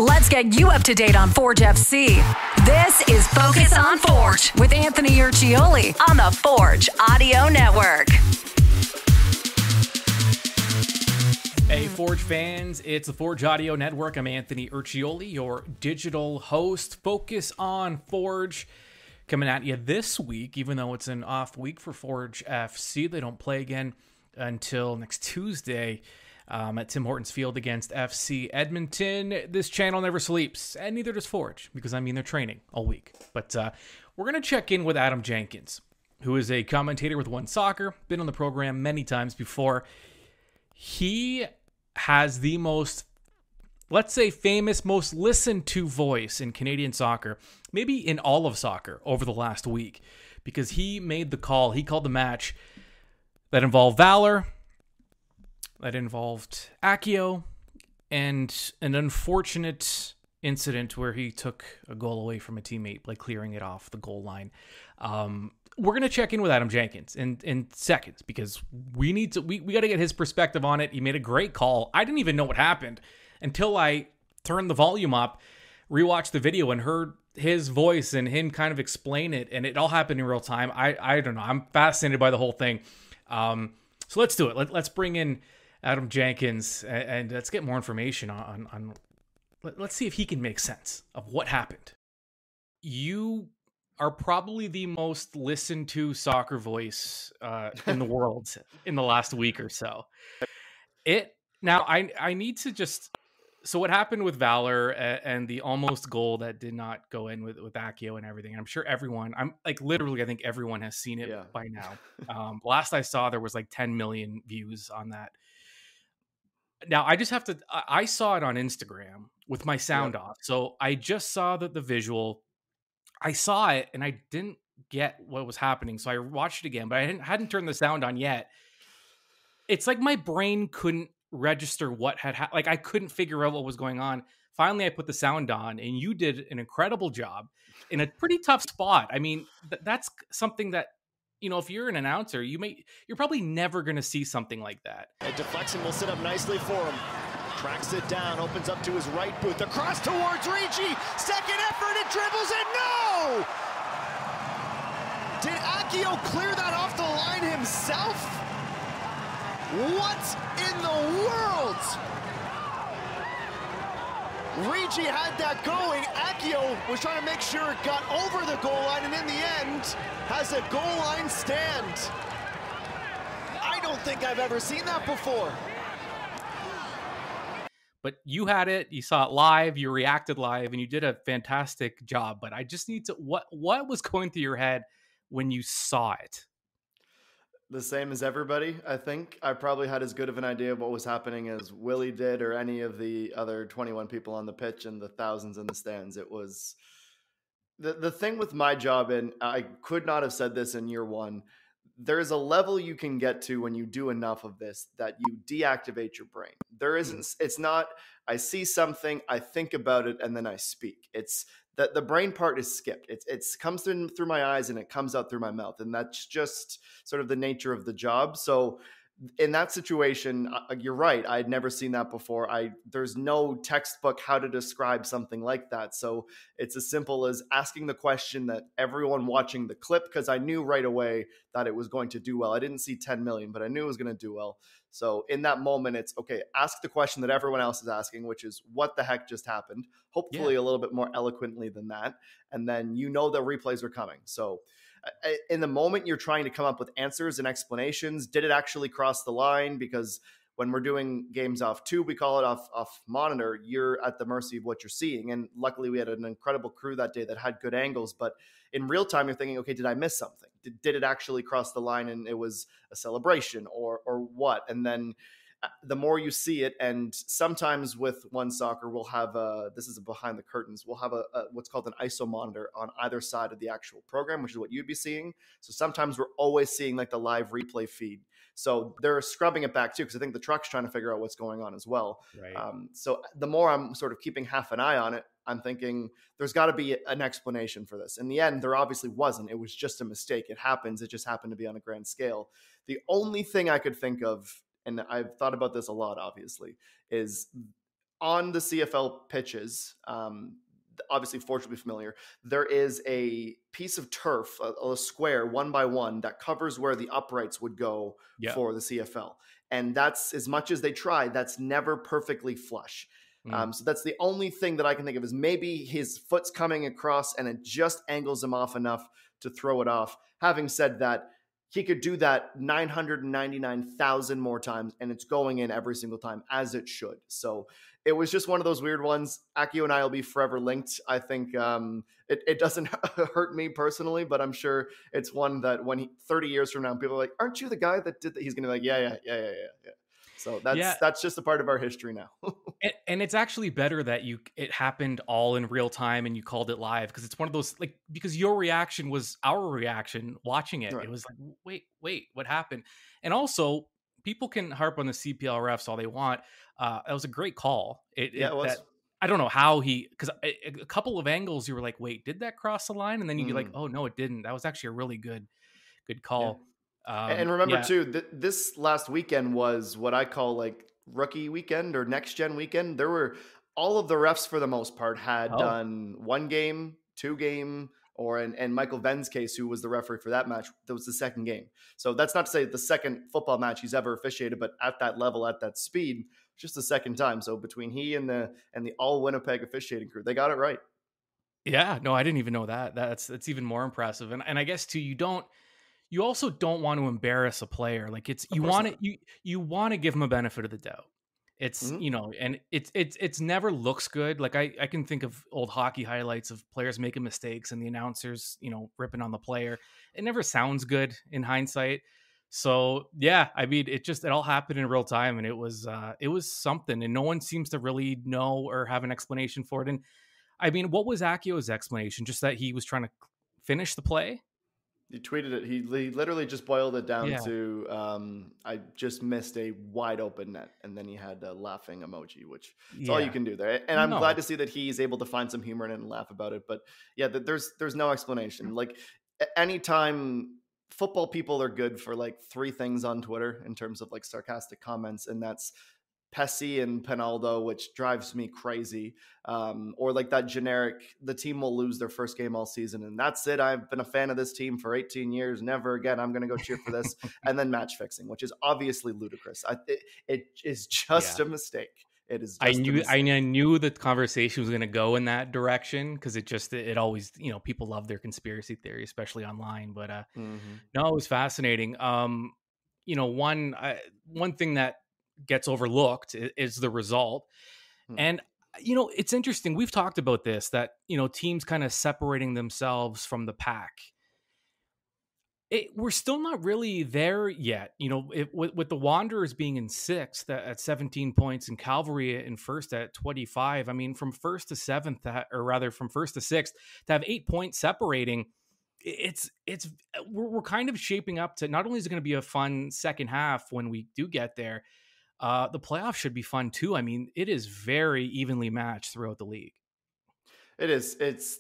Let's get you up to date on Forge FC. This is Focus on Forge with Anthony Urciuoli on the Forge Audio Network. Hey, Forge fans, it's the Forge Audio Network. I'm Anthony Urciuoli, your digital host. Focus on Forge. Coming at you this week, even though it's an off week for Forge FC. They don't play again until next Tuesday at Tim Hortons Field against FC Edmonton. This channel never sleeps, and neither does Forge, because they're training all week. But we're going to check in with Adam Jenkins, who is a commentator with One Soccer, been on the program many times before. He has the most, let's say, famous, most listened to voice in Canadian soccer, maybe in all of soccer over the last week, because he made the call. He called the match that involved Valour, that involved Akio, and an unfortunate incident where he took a goal away from a teammate by clearing it off the goal line. We're going to check in with Adam Jenkins in seconds, because we got to get his perspective on it. He made a great call. I didn't even know what happened until I turned the volume up, rewatched the video, and heard his voice and him kind of explain it. And it all happened in real time. I don't know. I'm fascinated by the whole thing. So let's do it. Let's bring in Adam Jenkins and let's get more information on let's see if he can make sense of what happened. You are probably the most listened to soccer voice in the world in the last week or so. I need to just, so what happened with Valour and the almost goal that did not go in with Akio and everything. I'm sure everyone, I think everyone has seen it by now. Last I saw, there was like 10 million views on that. Now I just have to, I saw it on Instagram with my sound off. So I just saw the visual. I saw it and I didn't get what was happening. So I watched it again, but I hadn't turned the sound on yet. It's like my brain couldn't register what had happened. Like I couldn't figure out what was going on. Finally, I put the sound on and you did an incredible job in a pretty tough spot. I mean, that's something that, if you're an announcer, you're probably never going to see something like that. And deflection will sit up nicely for him. Tracks it down, opens up to his right boot. The cross towards Ricci. Second effort, it dribbles it. No! Did Akio clear that off the line himself? What in the world? Ricci had that going. Akio was trying to make sure it got over the goal line, and in the end, has a goal line stand. I don't think I've ever seen that before. But you had it, you saw it live, you reacted live, and you did a fantastic job. But I just need to, what was going through your head when you saw it? The same as everybody, I think. I probably had as good of an idea of what was happening as Willie did, or any of the other 21 people on the pitch and the thousands in the stands. It was the thing with my job, and I could not have said this in year one. There's a level you can get to when you do enough of this that you deactivate your brain. It's not, I see something, I think about it, and then I speak. It's that the brain part is skipped. It comes through my eyes and it comes out through my mouth. And that's just sort of the nature of the job. So in that situation, you're right. I'd never seen that before. There's no textbook how to describe something like that. So it's as simple as asking the question that everyone watching the clip, because I knew right away that it was going to do well. I didn't see 10 million, but I knew it was going to do well. So in that moment, it's okay, ask the question that everyone else is asking, which is what the heck just happened? Hopefully a little bit more eloquently than that. And then the replays are coming. So in the moment, you're trying to come up with answers and explanations. Did it actually cross the line? Because when we're doing games off tube, we call it off monitor. You're at the mercy of what you're seeing. And luckily, we had an incredible crew that day that had good angles. But in real time, you're thinking, okay, did I miss something? Did it actually cross the line and it was a celebration or what? And then the more you see it, and sometimes with One Soccer, we'll have this is behind the curtains. We'll have a what's called an ISO monitor on either side of the actual program, which is what you'd be seeing. So sometimes we're always seeing like the live replay feed. So they're scrubbing it back too, because I think the truck's trying to figure out what's going on as well. Right. So the more I'm sort of keeping half an eye on it, I'm thinking there's got to be an explanation for this. In the end, there obviously wasn't. It was just a mistake. It happens. It just happened to be on a grand scale. The only thing I could think of, and I've thought about this a lot, obviously, is on the CFL pitches, obviously Forge will be familiar, there is a piece of turf, a square 1 by 1 that covers where the uprights would go for the CFL. And that's, as much as they try, that's never perfectly flush. So that's the only thing that I can think of, is maybe his foot's coming across and it just angles him off enough to throw it off. Having said that, he could do that 999,000 more times, and it's going in every single time, as it should. So it was just one of those weird ones. Akio and I will be forever linked. I think it doesn't hurt me personally, but I'm sure it's one that 30 years from now, people are like, aren't you the guy that did that? He's going to be like, yeah. So that's just a part of our history now. and it's actually better that it happened all in real time and you called it live, because it's one of those, like, because your reaction was our reaction watching it. Right. It was like, wait, what happened? And also, people can harp on the CPL refs all they want. It was a great call. It was. I don't know how because a couple of angles you were like, wait, did that cross the line? And then you'd be like, oh no, it didn't. That was actually a really good call. Yeah. And remember too, this last weekend was what I call like rookie weekend or next gen weekend. There were all of the refs for the most part had done 1 game, 2 game, or in Michael Venn's case, who was the referee for that match, that was the 2nd game. So that's not to say the 2nd football match he's ever officiated, but at that level, at that speed, just the 2nd time. So between he and the all Winnipeg officiating crew, they got it right. Yeah, no, I didn't even know that. That's even more impressive. And I guess too, you also don't want to embarrass a player. Like you want to give him a benefit of the doubt. It's, and it's never looks good. Like I can think of old hockey highlights of players making mistakes and the announcers, ripping on the player. It never sounds good in hindsight. So yeah, I mean, it all happened in real time, and it was something, and no one seems to really know or have an explanation for it. And I mean, what was Akio's explanation? Just that he was trying to finish the play? He tweeted it. He literally just boiled it down to, I just missed a wide open net. And then he had a laughing emoji, which is all you can do there. And I'm glad to see that he's able to find some humor in it and laugh about it. But yeah, there's no explanation. Like anytime football people are good for like 3 things on Twitter in terms of like sarcastic comments. And that's Pesci and Penaldo, which drives me crazy. Or like that generic, the team will lose their first game all season, and that's it. I've been a fan of this team for 18 years. Never again. I'm going to go cheer for this. And then match fixing, which is obviously ludicrous. It is just a mistake. It is. I knew the conversation was going to go in that direction, because it always, people love their conspiracy theory, especially online. But no, it was fascinating. One thing that gets overlooked is the result. And it's interesting, we've talked about this, that teams kind of separating themselves from the pack. We're still not really there yet, with the Wanderers being in 6th at 17 points and Cavalry in 1st at 25. I mean, from 1st to 7th, or rather from 1st to 6th, to have 8 points separating, we're kind of shaping up to, not only is it going to be a fun second half when we do get there, the playoffs should be fun too. I mean, it is very evenly matched throughout the league. It is.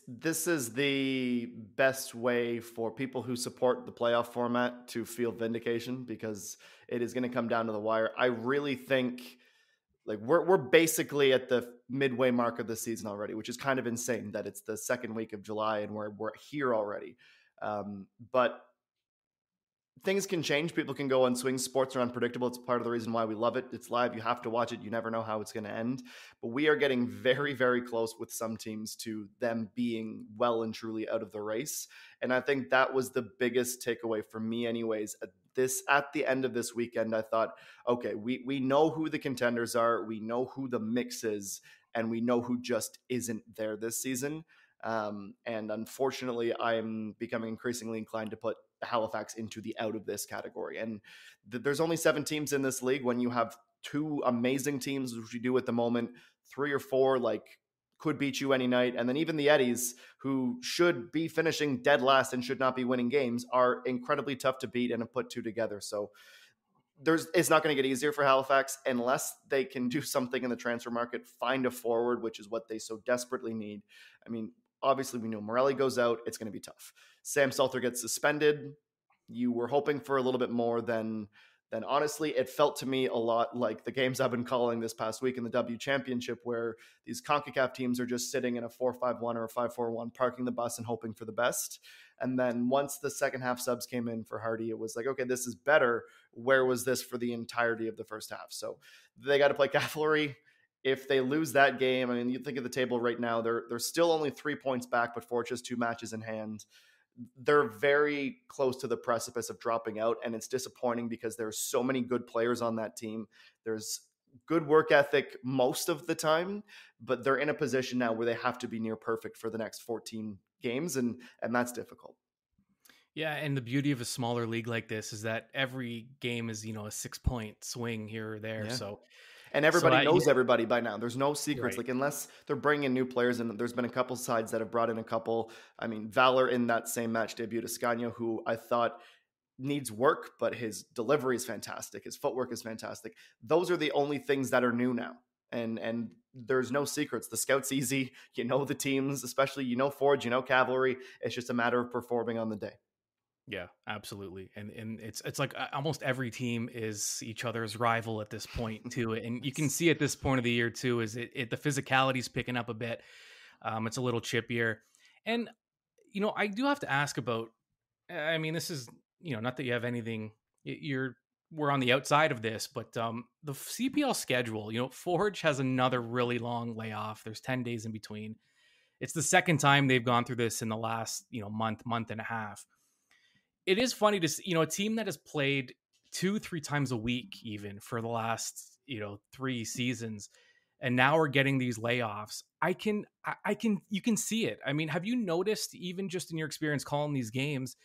This is the best way for people who support the playoff format to feel vindication, because it is going to come down to the wire. I really think like we're basically at the midway mark of the season already, which is kind of insane that it's the 2nd week of July and we're here already. But things can change. People can go on swings. Sports are unpredictable. It's part of the reason why we love it. It's live. You have to watch it. You never know how it's going to end. But we are getting very, very close with some teams to them being well and truly out of the race. And I think that was the biggest takeaway for me anyways. At the end of this weekend, I thought, okay, we know who the contenders are. We know who the mix is. And we know who just isn't there this season. And unfortunately, I'm becoming increasingly inclined to put Halifax into the out of this category. And there's only 7 teams in this league. When you have 2 amazing teams, which we do at the moment, 3 or 4 like could beat you any night. And then even the Eddies, who should be finishing dead last and should not be winning games, are incredibly tough to beat and have put 2 together. So it's not going to get easier for Halifax unless they can do something in the transfer market, find a forward, which is what they so desperately need. I mean, obviously, we know Morelli goes out. It's going to be tough. Sam Salter gets suspended. You were hoping for a little bit more than then honestly, it felt to me a lot like the games I've been calling this past week in the W Championship, where these CONCACAF teams are just sitting in a 4-5-1 or a 5-4-1, parking the bus and hoping for the best. And then once the second half subs came in for Hardy, it was like, okay, this is better. Where was this for the entirety of the first half? So they got to play Cavalry. If they lose that game, I mean, you think of the table right now, they're still only 3 points back, but Forge has 2 matches in hand. They're very close to the precipice of dropping out, and it's disappointing because there's so many good players on that team. There's good work ethic most of the time, but they're in a position now where they have to be near perfect for the next 14 games, and that's difficult. Yeah, and the beauty of a smaller league like this is that every game is, a 6-point swing here or there. Yeah. So and everybody knows everybody by now. There's no secrets. Right. Like, unless they're bringing in new players, and there's been a couple sides that have brought in a couple. I mean, Valour in that same match debuted Akio, who I thought needs work, but his delivery is fantastic. His footwork is fantastic. Those are the only things that are new now. And there's no secrets. The scout's easy. You know the teams, especially, Forge, Cavalry. It's just a matter of performing on the day. Yeah, absolutely. And it's like almost every team is each other's rival at this point too. And you can see at this point of the year too, is the physicality is picking up a bit. It's a little chippier. And, I do have to ask about, I mean, this is, not that you have anything, we're on the outside of this, but the CPL schedule, Forge has another really long layoff. There's 10 days in between. It's the second time they've gone through this in the last, month and a half. It is funny to see, a team that has played 2-3 times a week, even for the last, 3 seasons, and now we're getting these layoffs. You can see it. I mean, have you noticed, even just in your experience calling these games,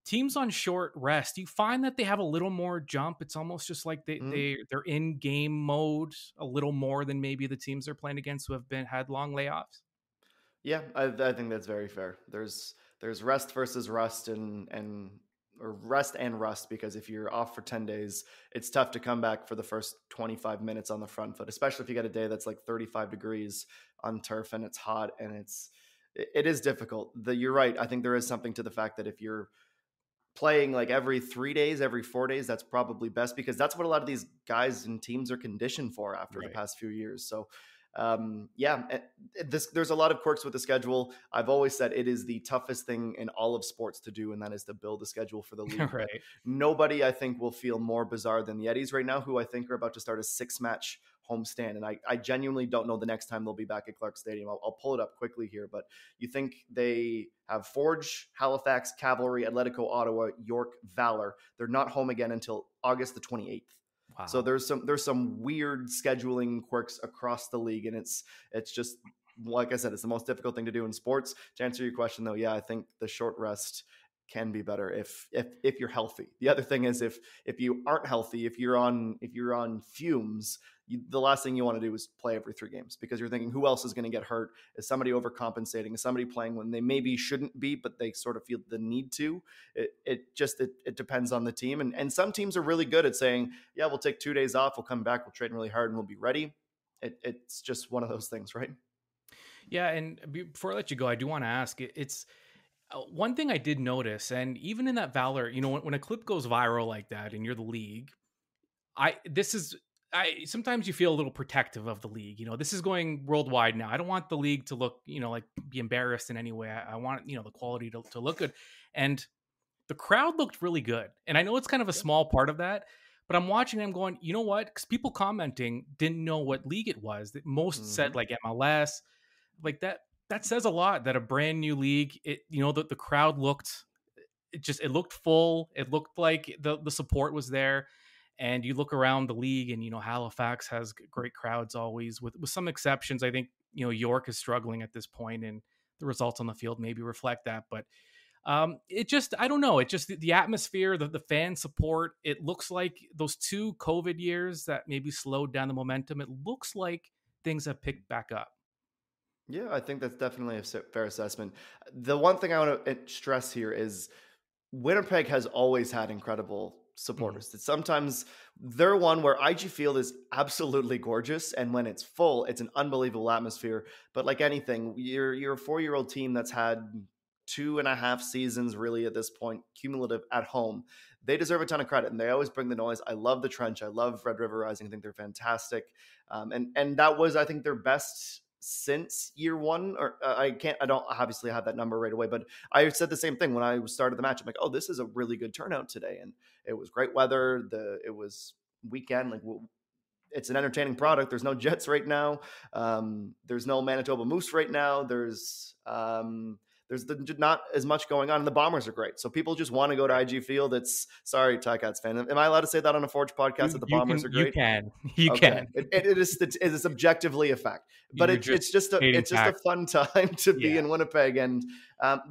teams on short rest, do you find that they have a little more jump? It's almost just like they're in game mode a little more than maybe the teams they're playing against who have had long layoffs. Yeah, I think that's very fair. There's rest versus rust or rest and rust, because if you're off for 10 days, it's tough to come back for the first 25 minutes on the front foot, especially if you got a day that's like 35 degrees on turf and it's hot, and it is difficult. You're right. I think there is something to the fact that if you're playing like every 3 days, every 4 days, that's probably best, because that's what a lot of these guys and teams are conditioned for after the past few years. So there's a lot of quirks with the schedule. I've always said it is the toughest thing in all of sports to do, and that is to build a schedule for the league. Right. Nobody, I think, will feel more bizarre than the Eddies right now, who I think are about to start a 6-match homestand. And I genuinely don't know the next time they'll be back at Clark Stadium. I'll pull it up quickly here, but you think they have Forge, Halifax, Cavalry, Atletico Ottawa, York, Valour. They're not home again until August the 28th. Wow. So there's some weird scheduling quirks across the league, and it's just, like I said, it's the most difficult thing to do in sports. To answer your question, though, yeah, I think the short rest can be better if you're healthy. The other thing is if you aren't healthy, if you're on fumes, the last thing you want to do is play every 3 games, because you're thinking, who else is going to get hurt? Is somebody overcompensating? Is somebody playing when they maybe shouldn't be, but they sort of feel the need to? It depends on the team. And some teams are really good at saying, yeah, we'll take 2 days off. We'll come back. We'll train really hard and we'll be ready. It's just one of those things, right? Yeah. And before I let you go, I do want to ask, it's one thing I did notice, and even in that Valour, when a clip goes viral like that and you're the league, sometimes you feel a little protective of the league. This is going worldwide now. I don't want the league to look, like be embarrassed in any way. I want, the quality to look good. And the crowd looked really good. And I know it's kind of a small part of that, but I'm watching them going, you know what? Because people commenting didn't know what league it was. That most said like MLS, like that. That says a lot, that a brand new league, the crowd looked, it looked full. It looked like the support was there. And you look around the league and, Halifax has great crowds always, with some exceptions. I think, York is struggling at this point, and the results on the field maybe reflect that. But I don't know. It just, the atmosphere, the fan support, it looks like those 2 COVID years that maybe slowed down the momentum, it looks like things have picked back up. Yeah, I think that's definitely a fair assessment. The one thing I want to stress here is Winnipeg has always had incredible supporters. Mm-hmm. Sometimes they're one where IG Field is absolutely gorgeous, and when it's full, it's an unbelievable atmosphere. But like anything, you're a 4-year-old team that's had 2.5 seasons really at this point, cumulative at home. They deserve a ton of credit, and they always bring the noise. I love the Trench. I love Red River Rising. I think they're fantastic. And that was, I think, their best since year one. Or I don't obviously have that number right away, but I said the same thing when I started the match. I'm like, oh, this is a really good turnout today. And it was great weather. It was weekend. Like, it's an entertaining product. There's no Jets right now. There's no Manitoba Moose right now. There's not as much going on, and the Bombers are great. So people just want to go to IG Field. Sorry, Ticats fan. Am I allowed to say that on a Forge podcast that the Bombers are great? You can. It is objectively a fact, but it's just a fun time to be in Winnipeg. And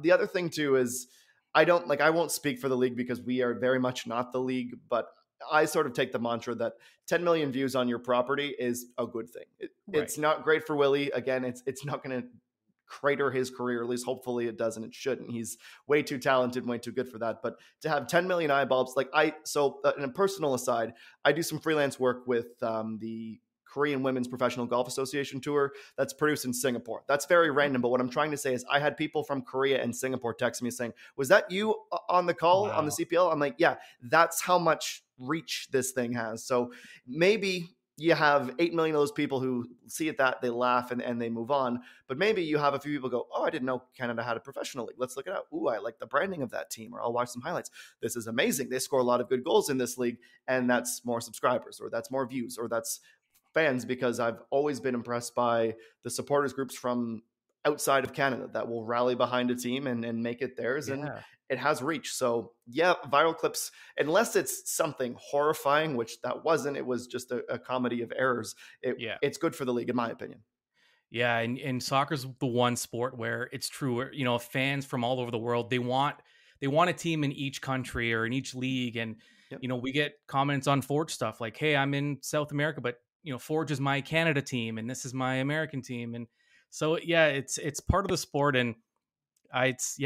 the other thing too is I won't speak for the league because we are very much not the league, but I sort of take the mantra that 10 million views on your property is a good thing. It's not great for Willie. Again, it's not going to crater his career, at least hopefully it doesn't. It shouldn't. He's way too talented, way too good for that. But to have 10 million eyeballs, in a personal aside, I do some freelance work with the Korean Women's Professional Golf Association Tour that's produced in Singapore. That's very random, but what I'm trying to say is I had people from Korea and Singapore text me saying, was that you on the call on the CPL? I'm like, yeah, that's how much reach this thing has. So maybe you have 8 million of those people who see it, that they laugh and they move on. But maybe you have a few people go, oh, I didn't know Canada had a professional league. Let's look it up. Ooh, I like the branding of that team, or I'll watch some highlights. This is amazing. They score a lot of good goals in this league, and that's more subscribers, or that's more views, or that's fans, because I've always been impressed by the supporters groups from outside of Canada that will rally behind a team and make it theirs. And it has reach. So yeah, viral clips, unless it's something horrifying, which that wasn't, it was just a comedy of errors. It's good for the league, in my opinion. Yeah. And soccer's the one sport where it's true, where, fans from all over the world, they want a team in each country or in each league. And, we get comments on Forge stuff like, hey, I'm in South America, but Forge is my Canada team and this is my American team. And so, yeah, it's part of the sport, and it's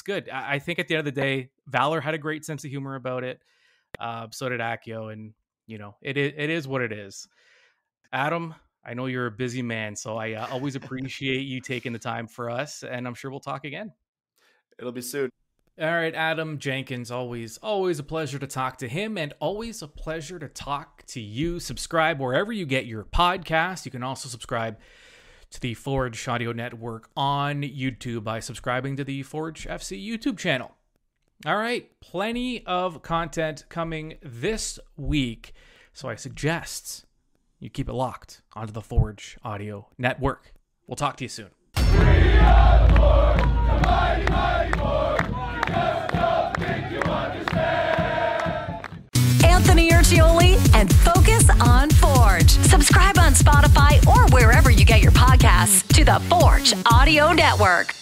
good. I think at the end of the day, Valour had a great sense of humor about it. So did Akio, and it is what it is. Adam, I know you're a busy man, so I always appreciate you taking the time for us, and I'm sure we'll talk again. It'll be soon. All right, Adam Jenkins, always a pleasure to talk to him, and always a pleasure to talk to you. Subscribe wherever you get your podcast. You can also subscribe to the Forge Audio Network on YouTube by subscribing to the Forge FC YouTube channel. All right, plenty of content coming this week, so I suggest you keep it locked onto the Forge Audio Network. We'll talk to you soon. We are the Forge, the mighty, mighty Forge. You just don't think you understand. Anthony Urciuoli and Focus on Forge. Subscribe on Spotify or wherever you get your podcasts to the Forge Audio Network.